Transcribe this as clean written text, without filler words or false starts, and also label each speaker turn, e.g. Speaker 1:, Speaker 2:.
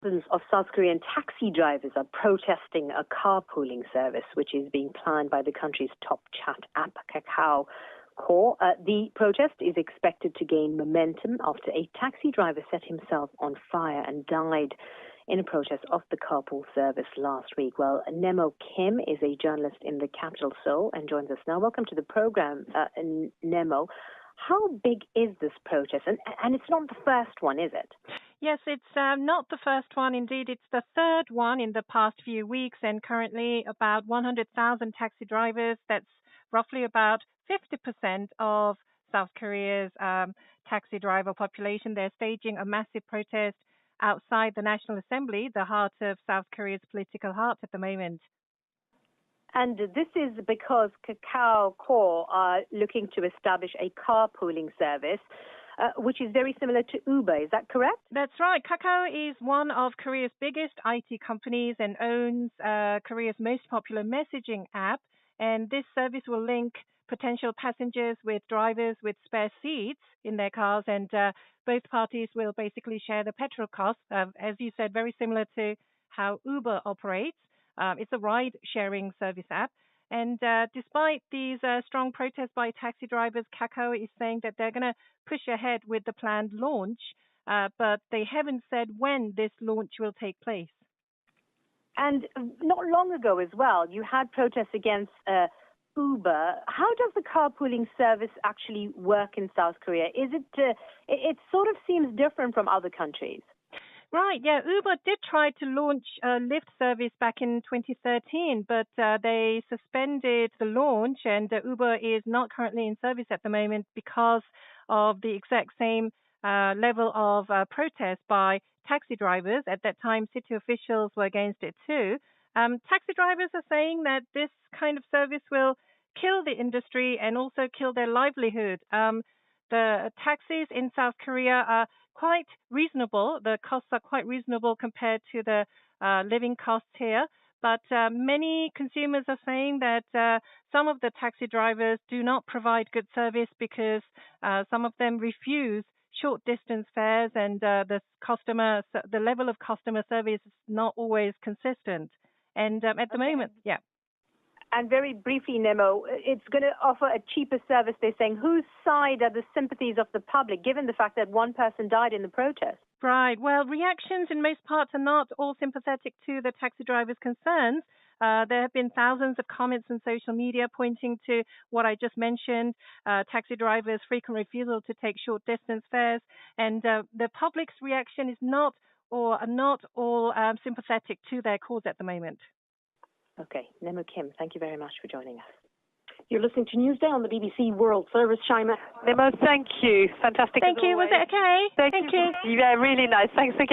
Speaker 1: Thousands of South Korean taxi drivers are protesting a carpooling service which is being planned by the country's top chat app, Kakao. The protest is expected to gain momentum after a taxi driver set himself on fire and died in a protest of the carpool service last week. Well, Nemo Kim is a journalist in the capital Seoul and joins us now. Welcome to the program, Nemo. How big is this protest? And it's not the first one, is it?
Speaker 2: Yes, it's not the first one. Indeed, it's the third one in the past few weeks, and currently about 100,000 taxi drivers, that's roughly about 50% of South Korea's taxi driver population. They're staging a massive protest outside the National Assembly, the heart of South Korea's political heart at the moment.
Speaker 1: And this is because Kakao Corp are looking to establish a carpooling service, which is very similar to Uber. Is that correct?
Speaker 2: That's right. Kakao is one of Korea's biggest IT companies and owns Korea's most popular messaging app. And this service will link potential passengers with drivers with spare seats in their cars. And both parties will basically share the petrol costs, as you said, very similar to how Uber operates. It's a ride-sharing service app. And despite these strong protests by taxi drivers, Kakao is saying that they're going to push ahead with the planned launch, but they haven't said when this launch will take place.
Speaker 1: And not long ago as well, you had protests against Uber. How does the carpooling service actually work in South Korea? Is it sort of seems different from other countries?
Speaker 2: Right, yeah. Uber did try to launch a Lyft service back in 2013, but they suspended the launch, and Uber is not currently in service at the moment because of the exact same level of protest by taxi drivers. At that time, city officials were against it too. Taxi drivers are saying that this kind of service will kill the industry and also kill their livelihood. The taxis in South Korea are quite reasonable. The costs are quite reasonable compared to the living costs here. But many consumers are saying that some of the taxi drivers do not provide good service because some of them refuse short distance fares, and the level of customer service is not always consistent. And at the moment, yeah.
Speaker 1: And very briefly, Nemo, it's going to offer a cheaper service, they're saying. Whose side are the sympathies of the public, given the fact that one person died in the protest?
Speaker 2: Right. Well, reactions in most parts are not all sympathetic to the taxi drivers' concerns. There have been thousands of comments on social media pointing to what I just mentioned, taxi drivers' frequent refusal to take short-distance fares. And the public's reaction is not all sympathetic to their cause at the moment.
Speaker 1: Okay. Nemo Kim, thank you very much for joining us.
Speaker 3: You're listening to Newsday on the BBC World Service, Shaima.
Speaker 4: Nemo, thank you. Fantastic.
Speaker 2: Thank you. Was it okay?
Speaker 4: Thank you. Yeah, really nice. Thanks again.